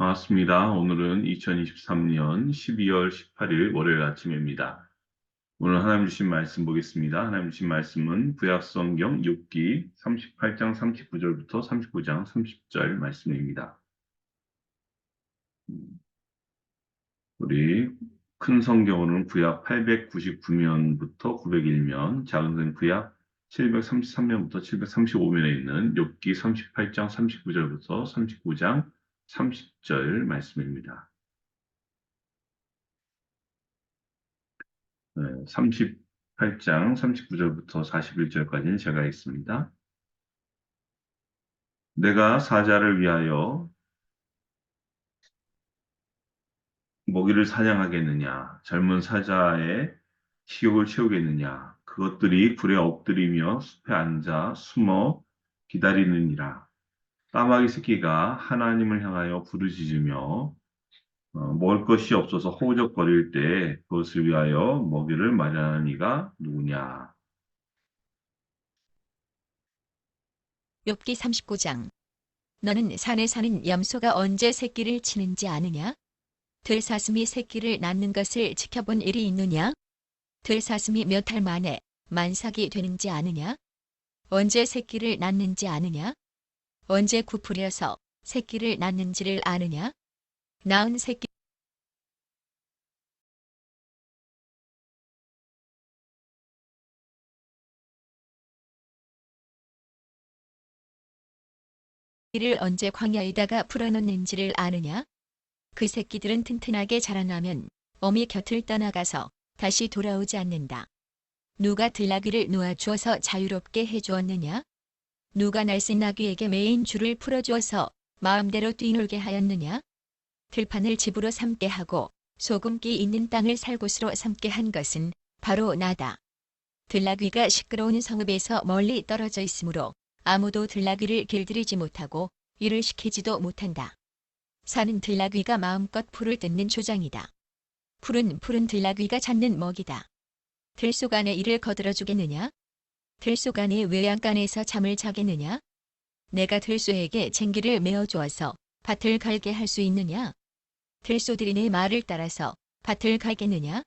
반갑습니다. 오늘은 2023년 12월 18일 월요일 아침입니다. 오늘 하나님 주신 말씀 보겠습니다. 하나님 주신 말씀은 구약성경 6기 38장 39절부터 39장 30절 말씀입니다. 우리 큰 성경으로는 구약 899면부터 901면, 작은 건 구약 733면부터 735면에 있는 욥기 38장 39절부터 39장 30절 말씀입니다. 38장 39절부터 41절까지는 제가 읽습니다. 내가 사자를 위하여 먹이를 사냥하겠느냐? 젊은 사자의 식욕을 채우겠느냐? 그것들이 굴에 엎드리며 숲에 앉아 숨어 기다리느니라. 까마귀 새끼가 하나님을 향하여 부르짖으며 먹을 것이 없어서 호적거릴 때 그것을 위하여 먹이를 마련하는 이가 누구냐? 욥기 39장. 너는 산에 사는 염소가 언제 새끼를 치는지 아느냐? 들사슴이 새끼를 낳는 것을 지켜본 일이 있느냐? 들사슴이 몇 달 만에 만삭이 되는지 아느냐? 언제 새끼를 낳는지 아느냐? 언제 부풀려서 새끼를 낳는지를 아느냐? 낳은 새끼를 언제 광야에다가 풀어놓는지를 아느냐? 그 새끼들은 튼튼하게 자라나면 어미 곁을 떠나가서 다시 돌아오지 않는다. 누가 들나귀를 놓아주어서 자유롭게 해주었느냐? 누가 날쌘 나귀에게 매인 줄을 풀어주어서 마음대로 뛰놀게 하였느냐? 들판을 집으로 삼게 하고 소금기 있는 땅을 살 곳으로 삼게 한 것은 바로 나다. 들나귀가 시끄러운 성읍에서 멀리 떨어져 있으므로 아무도 들나귀를 길들이지 못하고 일을 시키지도 못한다. 산은 들나귀가 마음껏 풀을 뜯는 조장이다. 풀은 들나귀가 찾는 먹이다. 들속 안에 이를 거들어 주겠느냐? 들속 안에 외양간에서 잠을 자겠느냐? 내가 들소에게 쟁기를 메어 주어서 밭을 갈게 할 수 있느냐? 들소들이 내 말을 따라서 밭을 갈겠느냐?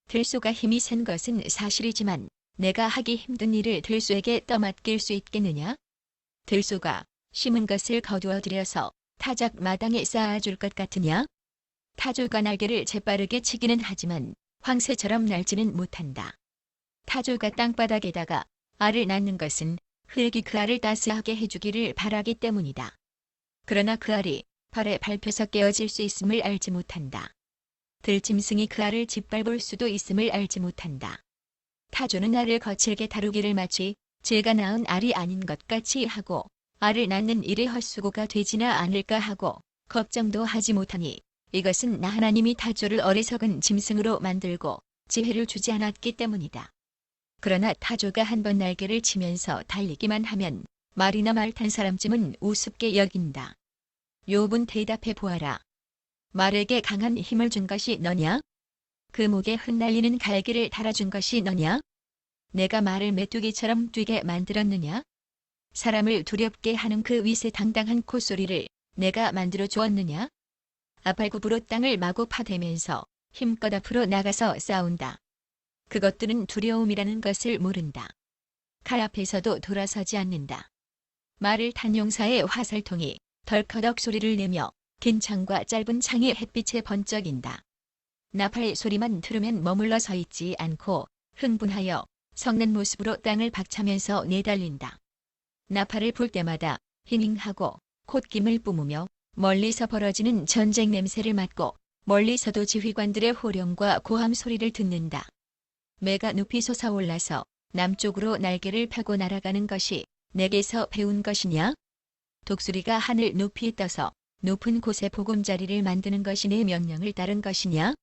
들소가 힘이 센 것은 사실이지만 내가 하기 힘든 일을 들소에게 떠맡길 수 있겠느냐? 들소가 심은 것을 거두어 들여서 타작 마당에 쌓아줄 것 같으냐? 타조가 날개를 재빠르게 치기는 하지만 황새처럼 날지는 못한다. 타조가 땅바닥에다가 알을 낳는 것은 흙이 그 알을 따스하게 해주기를 바라기 때문이다. 그러나 그 알이 발에 밟혀서 깨어질 수 있음을 알지 못한다. 들짐승이 그 알을 짓밟을 수도 있음을 알지 못한다. 타조는 알을 거칠게 다루기를 마치 제가 낳은 알이 아닌 것 같이 하고 알을 낳는 일에 헛수고가 되지나 않을까 하고 걱정도 하지 못하니 이것은 나 하나님이 타조를 어리석은 짐승으로 만들고 지혜를 주지 않았기 때문이다. 그러나 타조가 한번 날개를 치면서 달리기만 하면 말이나 말 탄 사람쯤은 우습게 여긴다. 욥은 대답해 보아라. 말에게 강한 힘을 준 것이 너냐? 그 목에 흩날리는 갈기를 달아준 것이 너냐? 내가 말을 메뚜기처럼 뛰게 만들었느냐? 사람을 두렵게 하는 그 위세당당한 콧소리를 내가 만들어 주었느냐? 아팔굽으로 땅을 마구 파대면서 힘껏 앞으로 나가서 싸운다. 그것들은 두려움이라는 것을 모른다. 칼 앞에서도 돌아서지 않는다. 말을 탄 용사의 화살통이 덜커덕 소리를 내며 긴 창과 짧은 창이 햇빛에 번쩍인다. 나팔 소리만 들으면 머물러 서 있지 않고 흥분하여 섞는 모습으로 땅을 박차면서 내달린다. 나팔을 불 때마다 힝힝하고 콧김을 뿜으며 멀리서 벌어지는 전쟁 냄새를 맡고 멀리서도 지휘관들의 호령과 고함 소리를 듣는다. 매가 높이 솟아올라서 남쪽으로 날개를 펴고 날아가는 것이 내게서 배운 것이냐? 독수리가 하늘 높이 떠서 높은 곳에 보금자리를 만드는 것이 내 명령을 따른 것이냐?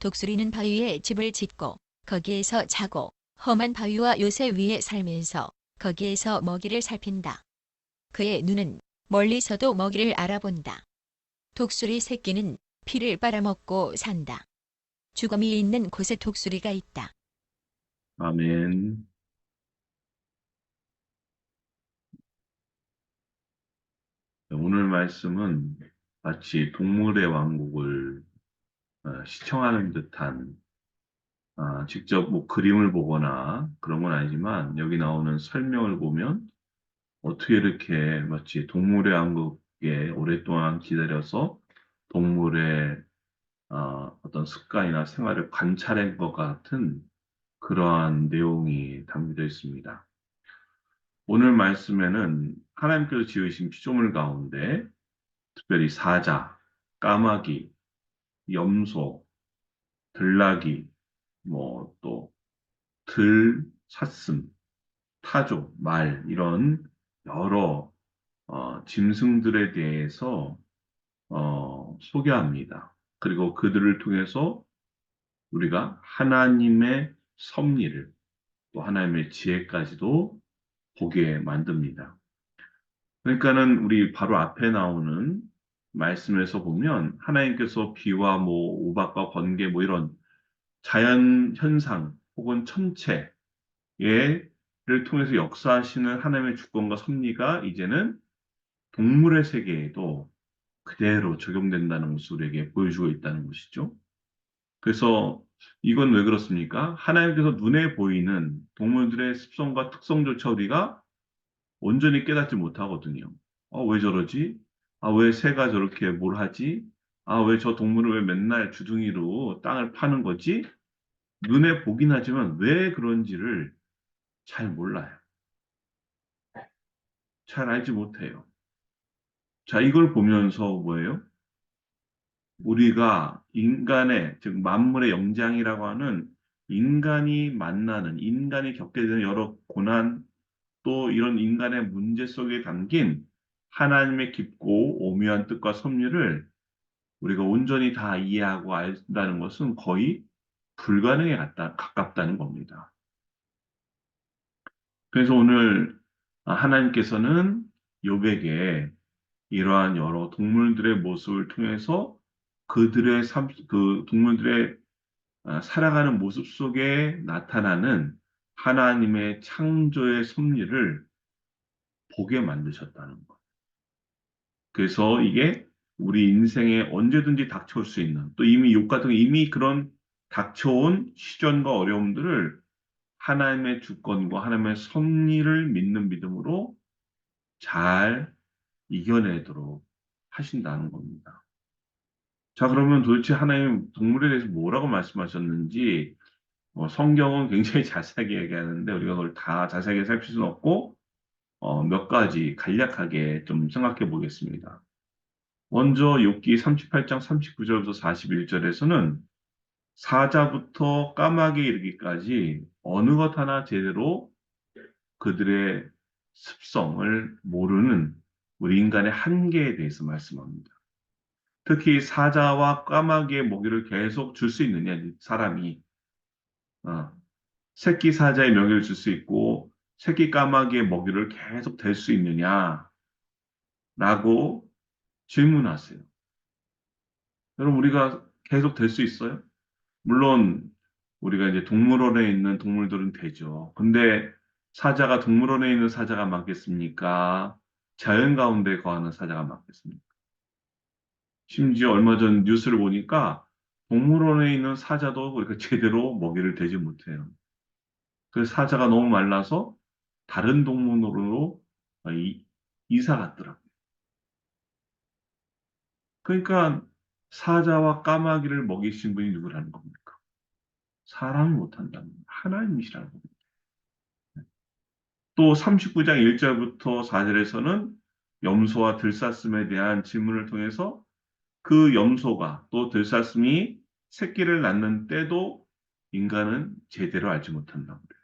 독수리는 바위에 집을 짓고 거기에서 자고 험한 바위와 요새 위에 살면서 거기에서 먹이를 살핀다. 그의 눈은 멀리서도 먹이를 알아본다. 독수리 새끼는 피를 빨아먹고 산다. 죽음이 있는 곳에 독수리가 있다. 아멘. 오늘 말씀은 마치 동물의 왕국을 시청하는 듯한 직접 뭐 그림을 보거나 그런 건 아니지만 여기 나오는 설명을 보면 어떻게 이렇게 마치 동물의 왕국에 오랫동안 기다려서 동물의 어떤 습관이나 생활을 관찰한 것 같은 그러한 내용이 담겨져 있습니다. 오늘 말씀에는 하나님께서 지으신 피조물 가운데 특별히 사자, 까마귀, 염소, 들나귀, 뭐 또 들, 사슴, 타조, 말 이런 여러 짐승들에 대해서 소개합니다. 그리고 그들을 통해서 우리가 하나님의 섭리를 또 하나님의 지혜까지도 보게 만듭니다. 그러니까는 우리 바로 앞에 나오는 말씀에서 보면 하나님께서 비와 뭐 우박과 번개 뭐 이런 자연 현상 혹은 천체를 통해서 역사하시는 하나님의 주권과 섭리가 이제는 동물의 세계에도 그대로 적용된다는 것을 우리에게 보여주고 있다는 것이죠. 그래서 이건 왜 그렇습니까? 하나님께서 눈에 보이는 동물들의 습성과 특성조차 우리가 온전히 깨닫지 못하거든요. 왜 저러지? 왜 새가 저렇게 뭘 하지? 왜 저 동물은 왜 맨날 주둥이로 땅을 파는 거지? 눈에 보긴 하지만 왜 그런지를 잘 몰라요. 잘 알지 못해요. 자, 이걸 보면서 뭐예요? 우리가 인간의, 즉 만물의 영장이라고 하는 인간이 만나는, 인간이 겪게 되는 여러 고난, 또 이런 인간의 문제 속에 담긴 하나님의 깊고 오묘한 뜻과 섭리를 우리가 온전히 다 이해하고 안다는 것은 거의 불가능에 가깝다는 겁니다. 그래서 오늘 하나님께서는 욥에게 이러한 여러 동물들의 모습을 통해서 그들의 그 동물들의 살아가는 모습 속에 나타나는 하나님의 창조의 섭리를 보게 만드셨다는 것. 그래서 이게 우리 인생에 언제든지 닥쳐올 수 있는, 또 이미 욕 같은 거 이미 그런 닥쳐온 시련과 어려움들을 하나님의 주권과 하나님의 섭리를 믿는 믿음으로 잘 이겨내도록 하신다는 겁니다. 자, 그러면 도대체 하나님 동물에 대해서 뭐라고 말씀하셨는지 성경은 굉장히 자세하게 얘기하는데 우리가 그걸 다 자세하게 살필 수는 없고 몇 가지 간략하게 좀 생각해 보겠습니다. 먼저 욥기 38장 39절부터 41절에서는 사자부터 까마귀에 이르기까지 어느 것 하나 제대로 그들의 습성을 모르는 우리 인간의 한계에 대해서 말씀합니다. 특히 사자와 까마귀의 먹이를 계속 줄 수 있느냐, 사람이. 어, 새끼 사자의 먹이를 줄 수 있고, 새끼 까마귀의 먹이를 계속 댈 수 있느냐라고 질문하세요. 여러분, 우리가 계속 댈 수 있어요? 물론, 우리가 이제 동물원에 있는 동물들은 되죠. 근데 사자가 동물원에 있는 사자가 맞겠습니까? 자연 가운데 거하는 사자가 맞겠습니까? 심지어 얼마 전 뉴스를 보니까 동물원에 있는 사자도 그렇게 제대로 먹이를 대지 못해요. 그 사자가 너무 말라서 다른 동물원으로 이사 갔더라고요. 그러니까 사자와 까마귀를 먹이신 분이 누구라는 겁니까? 사람이 못한다는 겁니다. 하나님이시라는 겁니다. 또 39장 1절부터 4절에서는 염소와 들사슴에 대한 질문을 통해서 그 염소가 또 들사슴이 새끼를 낳는 때도 인간은 제대로 알지 못한다고 그래요.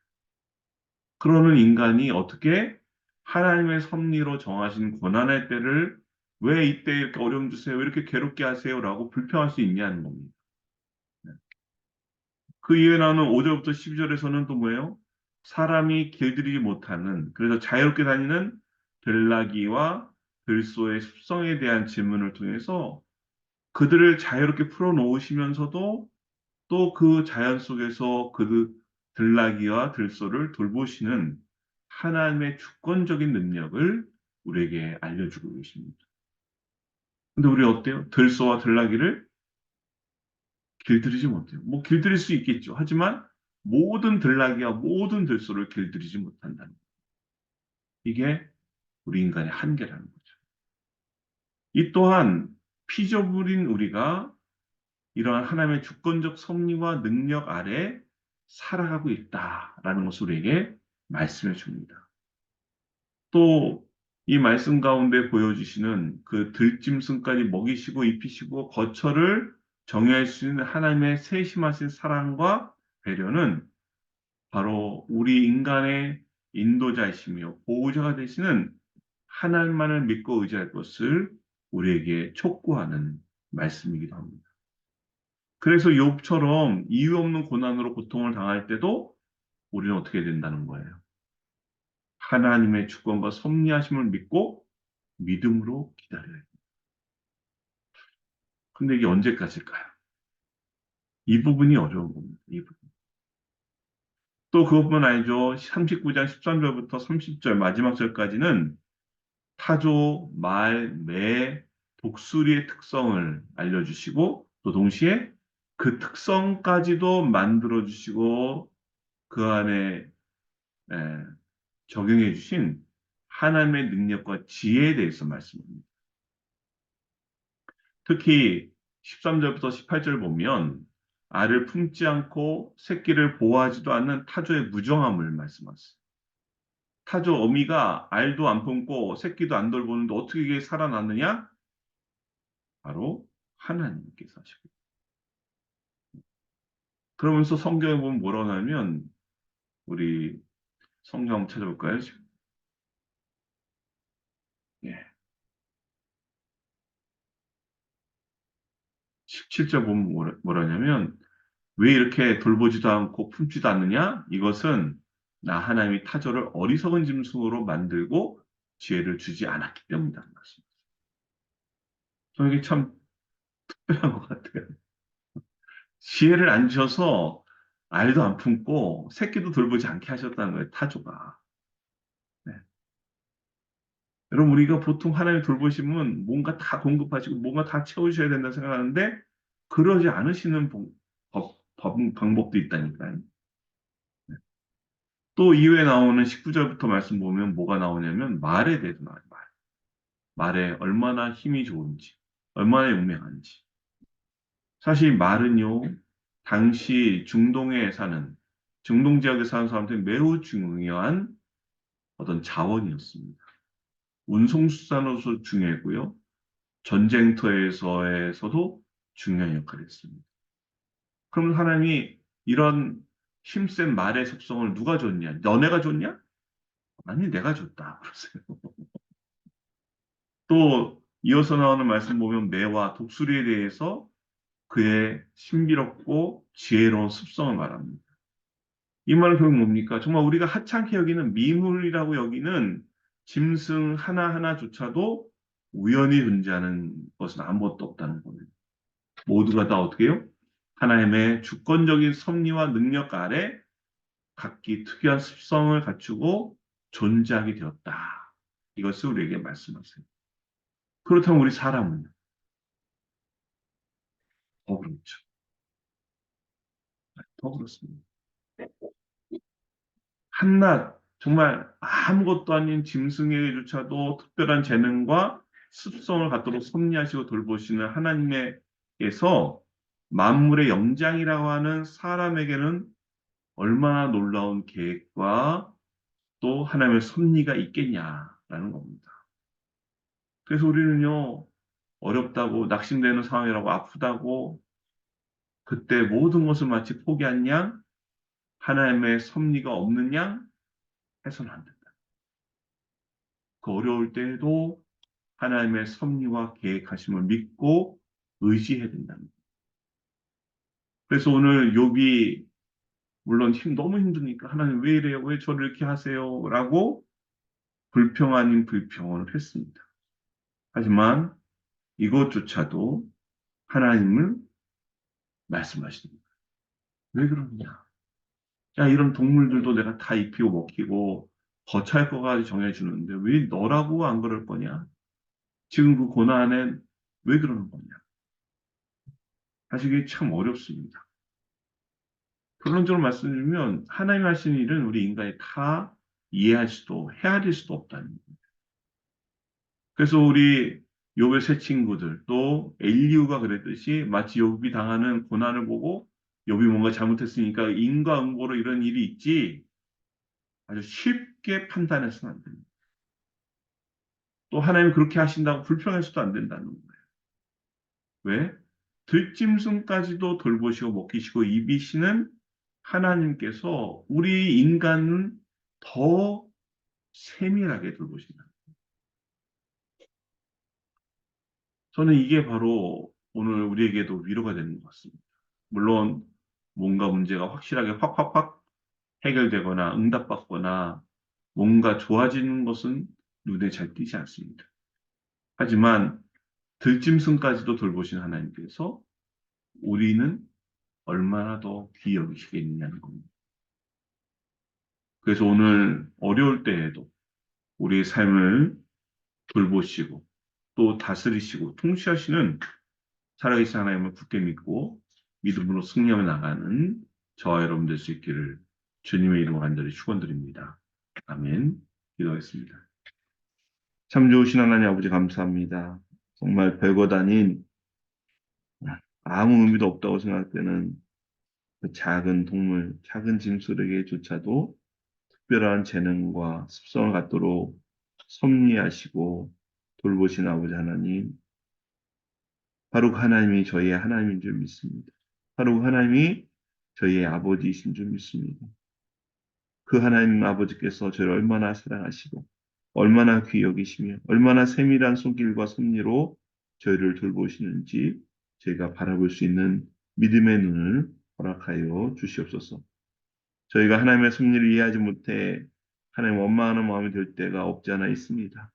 그러는 인간이 어떻게 하나님의 섭리로 정하신 고난의 때를 왜 이때 이렇게 어려움 주세요? 왜 이렇게 괴롭게 하세요? 라고 불평할 수 있냐는 겁니다. 네. 그 이후에 나오는 5절부터 12절에서는 또 뭐예요? 사람이 길들이지 못하는, 그래서 자유롭게 다니는 들나귀와 들소의 습성에 대한 질문을 통해서 그들을 자유롭게 풀어놓으시면서도 또 그 자연 속에서 그 들나귀와 들소를 돌보시는 하나님의 주권적인 능력을 우리에게 알려주고 계십니다. 근데 우리 어때요? 들소와 들나귀를 길들이지 못해요. 뭐 길들일 수 있겠죠. 하지만 모든 들나귀와 모든 들소를 길들이지 못한다는 거예요. 이게 우리 인간의 한계라는 거죠. 이 또한 피조물인 우리가 이러한 하나님의 주권적 섭리와 능력 아래 살아가고 있다라는 것을 우리에게 말씀해 줍니다. 또 이 말씀 가운데 보여주시는 그 들짐승까지 먹이시고 입히시고 거처를 정의할 수 있는 하나님의 세심하신 사랑과 배려는 바로 우리 인간의 인도자이시며 보호자가 되시는 하나님만을 믿고 의지할 것을 우리에게 촉구하는 말씀이기도 합니다. 그래서 욥처럼 이유 없는 고난으로 고통을 당할 때도 우리는 어떻게 된다는 거예요? 하나님의 주권과 섭리하심을 믿고 믿음으로 기다려야 해요. 근데 이게 언제까지일까요? 이 부분이 어려운 겁니다. 이 부분. 또 그것뿐 아니죠. 39장 13절부터 30절 마지막 절까지는 타조, 말, 매, 독수리의 특성을 알려주시고 또 동시에 그 특성까지도 만들어주시고 그 안에 에, 적용해 주신 하나님의 능력과 지혜에 대해서 말씀합니다. 특히 13절부터 18절 보면 알을 품지 않고 새끼를 보호하지도 않는 타조의 무정함을 말씀하세요. 타조 어미가 알도 안 품고 새끼도 안 돌보는데 어떻게 이게 살아났느냐? 바로 하나님께서 하시고. 그러면서 성경에 보면 뭐라고 하냐면 우리 성경 한번 찾아볼까요? 예. 17절 보면 뭐라냐면 왜 이렇게 돌보지도 않고 품지도 않느냐? 이것은 나 하나님이 타조를 어리석은 짐승으로 만들고 지혜를 주지 않았기 때문이라는 말씀입니다. 저는 이게 참 특별한 것 같아요. 지혜를 안 주셔서 알도 안 품고 새끼도 돌보지 않게 하셨다는 거예요, 타조가. 네. 여러분, 우리가 보통 하나님 돌보시면 뭔가 다 공급하시고 뭔가 다 채우셔야 된다 생각하는데 그러지 않으시는 방법도 있다니까요. 또 이후에 나오는 19절부터 말씀 보면 뭐가 나오냐면 말에 대해서 나와요. 말에 얼마나 힘이 좋은지, 얼마나 용맹한지. 사실 말은요, 당시 중동에 사는, 중동 지역에 사는 사람들이 매우 중요한 어떤 자원이었습니다. 운송수단으로서 중요했고요. 전쟁터에서도 중요한 역할을 했습니다. 그럼 하나님이 이런 힘센 말의 속성을 누가 줬냐? 너네가 줬냐? 아니, 내가 줬다. 그러세요. 또 이어서 나오는 말씀 보면 매와 독수리에 대해서 그의 신비롭고 지혜로운 습성을 말합니다. 이 말은 결국 뭡니까? 정말 우리가 하찮게 여기는 미물이라고 여기는 짐승 하나하나조차도 우연히 존재하는 것은 아무것도 없다는 거예요. 모두가 다 어떻게 해요? 하나님의 주권적인 섭리와 능력 아래 각기 특유한 습성을 갖추고 존재하게 되었다. 이것을 우리에게 말씀하세요. 그렇다면 우리 사람은 더 그렇죠. 더 그렇습니다. 한낱 정말 아무것도 아닌 짐승에게조차도 특별한 재능과 습성을 갖도록 섭리하시고 돌보시는 하나님께서 만물의 영장이라고 하는 사람에게는 얼마나 놀라운 계획과 또 하나님의 섭리가 있겠냐라는 겁니다. 그래서 우리는요, 어렵다고 낙심되는 상황이라고 아프다고 그때 모든 것을 마치 포기한 양, 하나님의 섭리가 없는 양 해서는 안 된다. 그 어려울 때에도 하나님의 섭리와 계획하심을 믿고 의지해야 된답니다. 그래서 오늘 욥이 물론 너무 힘드니까 하나님 왜 이래요? 왜 저를 이렇게 하세요? 라고 불평 아닌 불평을 했습니다. 하지만 이것조차도 하나님을 말씀하십니다. 왜 그러냐? 야, 이런 동물들도 내가 다 입히고 먹히고 거처할 거까지 정해주는데 왜 너라고 안 그럴 거냐? 지금 그 고난에 왜 그러는 거냐? 사실 이게 참 어렵습니다. 결론적으로 말씀드리면 하나님 하시는 일은 우리 인간이 다 이해할 수도 헤아릴 수도 없다는 거예요. 그래서 우리 욥의 세 친구들 또 엘리후가 그랬듯이 마치 욥이 당하는 고난을 보고 욥이 뭔가 잘못했으니까 인과응보로 이런 일이 있지 아주 쉽게 판단해서는 안 됩니다. 또 하나님 그렇게 하신다고 불평해서도 안 된다는 거예요. 왜? 들짐승까지도 돌보시고 먹이시고 입이시는 하나님께서 우리 인간은 더 세밀하게 돌보신다. 저는 이게 바로 오늘 우리에게도 위로가 되는 것 같습니다. 물론 뭔가 문제가 확실하게 확확확 해결되거나 응답받거나 뭔가 좋아지는 것은 눈에 잘 띄지 않습니다. 하지만 들짐승까지도 돌보신 하나님께서 우리는 얼마나 더 귀히 여기시겠느냐는 겁니다. 그래서 오늘 어려울 때에도 우리의 삶을 돌보시고 또 다스리시고 통치하시는 살아계신 하나님을 굳게 믿고 믿음으로 승리하며 나가는 저와 여러분 될 수 있기를 주님의 이름으로 간절히 축원드립니다. 아멘. 기도하겠습니다. 참 좋으신 하나님 아버지 감사합니다. 정말 별것 아닌 아무 의미도 없다고 생각되는 그 작은 동물, 작은 짐승에게조차도 특별한 재능과 습성을 갖도록 섭리하시고 돌보신 아버지 하나님, 바로 그 하나님이 저희의 하나님인 줄 믿습니다. 바로 그 하나님이 저희의 아버지이신 줄 믿습니다. 그 하나님 아버지께서 저를 얼마나 사랑하시고 얼마나 귀히 여기시며 얼마나 세밀한 손길과 섭리로 저희를 돌보시는지 저희가 바라볼 수 있는 믿음의 눈을 허락하여 주시옵소서. 저희가 하나님의 섭리를 이해하지 못해 하나님 원망하는 마음이 들 때가 없지 않아 있습니다.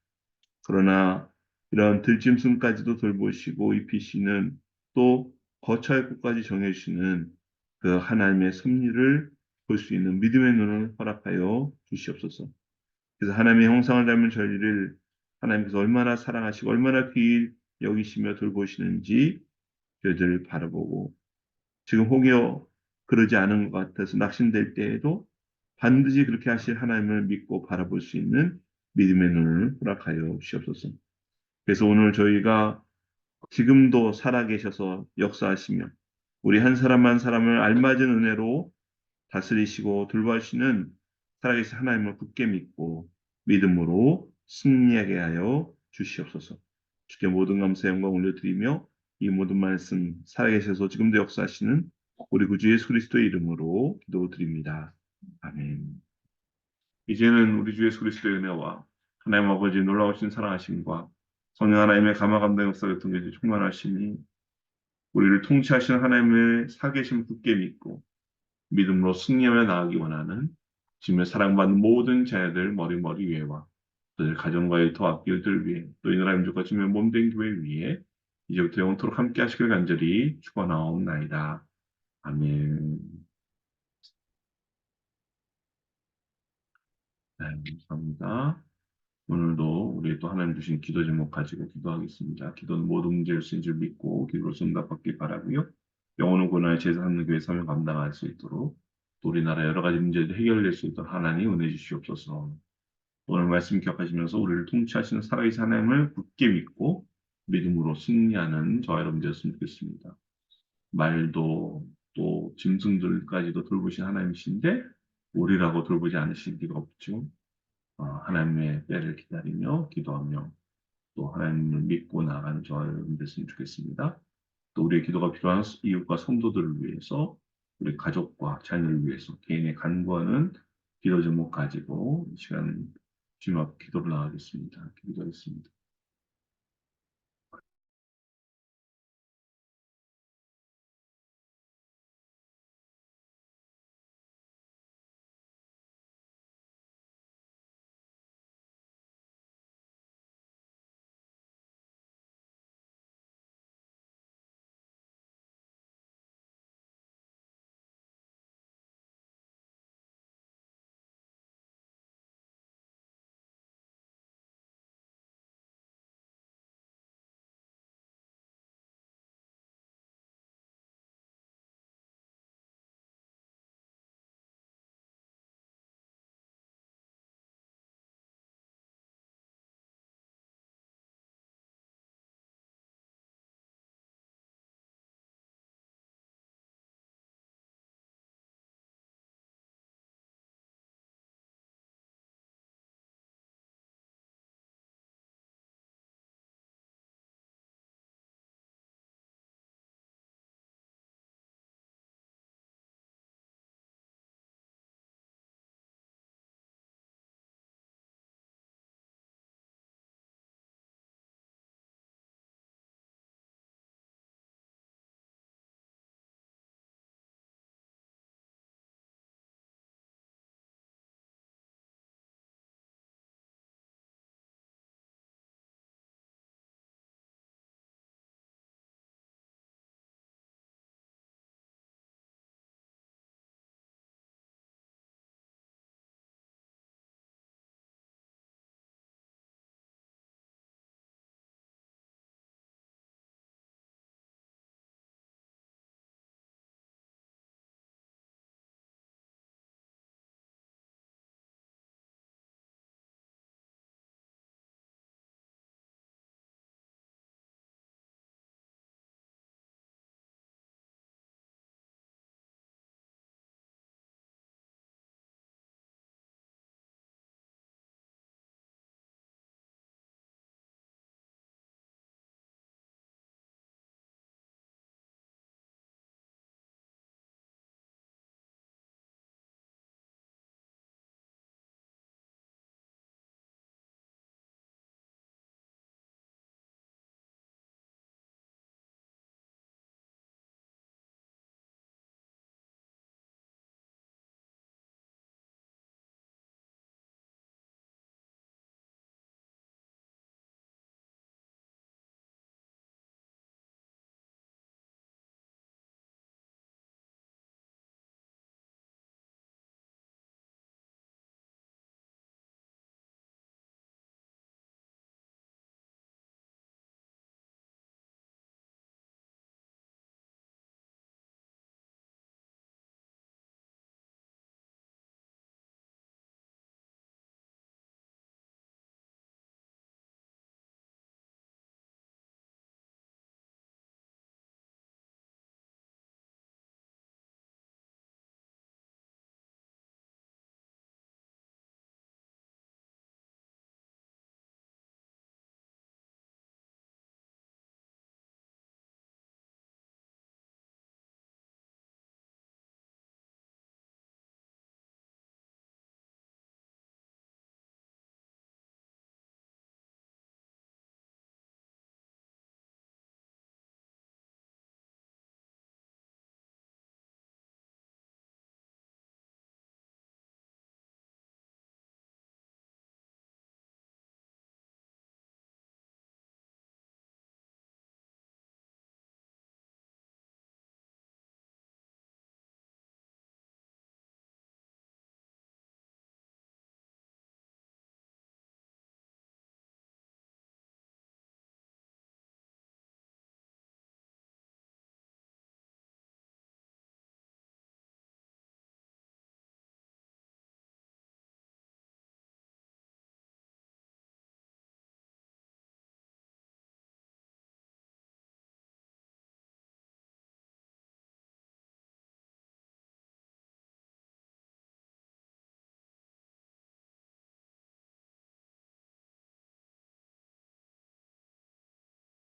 그러나 이런 들짐승까지도 돌보시고 입히시는 또 거처할 곳까지 정해주시는 그 하나님의 섭리를 볼 수 있는 믿음의 눈을 허락하여 주시옵소서. 그래서 하나님의 형상을 닮은 저희를 하나님께서 얼마나 사랑하시고 얼마나 귀히 여기시며 돌보시는지 저희들을 바라보고 지금 혹여 그러지 않은 것 같아서 낙심될 때에도 반드시 그렇게 하실 하나님을 믿고 바라볼 수 있는 믿음의 눈을 허락하여 주시옵소서. 그래서 오늘 저희가 지금도 살아계셔서 역사하시며 우리 한 사람 한 사람을 알맞은 은혜로 다스리시고 돌보시는 살아계신 하나님을 굳게 믿고 믿음으로 승리하게 하여 주시옵소서. 주께 모든 감사 영광 올려드리며 이 모든 말씀 살아계셔서 지금도 역사하시는 우리 구주 예수 그리스도의 이름으로 기도드립니다. 아멘. 이제는 우리 주 예수 그리스도의 은혜와 하나님 아버지 놀라우신 사랑하심과 성령 하나님의 감화감동 역사를 통해 충만하시니 우리를 통치하시는 하나님의 살아계심 굳게 믿고 믿음으로 승리하며 나가기 원하는 주님의 사랑받는 모든 자녀들 머리 위에와 또 가정과의 더 앞길들 위해 또 이 나라 민족과 주님의 몸된 교회 위에 이제부터 영원토록 함께 하시길 간절히 축원하옵나이다. 아멘. 네, 감사합니다. 오늘도 우리 또 하나님 주신 기도 제목 가지고 기도하겠습니다. 기도는 모든 문제를 쓰인 줄 믿고 기도로 응답받길 바라고요. 영혼은 고난의 제사하는 교회 사명 감당할 수 있도록 또 우리나라 여러 가지 문제들 해결될 수 있도록 하나님 은혜 주시옵소서. 오늘 말씀 기억하시면서 우리를 통치하시는 살아계신 하나님을 굳게 믿고 믿음으로 승리하는 저와 여러분 되었으면 좋겠습니다. 말도 또 짐승들까지도 돌보신 하나님이신데 우리라고 돌보지 않으실 리가 없죠. 하나님의 때를 기다리며 기도하며 또 하나님을 믿고 나가는 저와 여러분 됐으면 좋겠습니다. 또 우리의 기도가 필요한 이웃과 성도들을 위해서 우리 가족과 자녀를 위해서 개인의 간구하는 기도 제목 가지고 이 시간 주님 앞 기도를 나가겠습니다. 기도하겠습니다.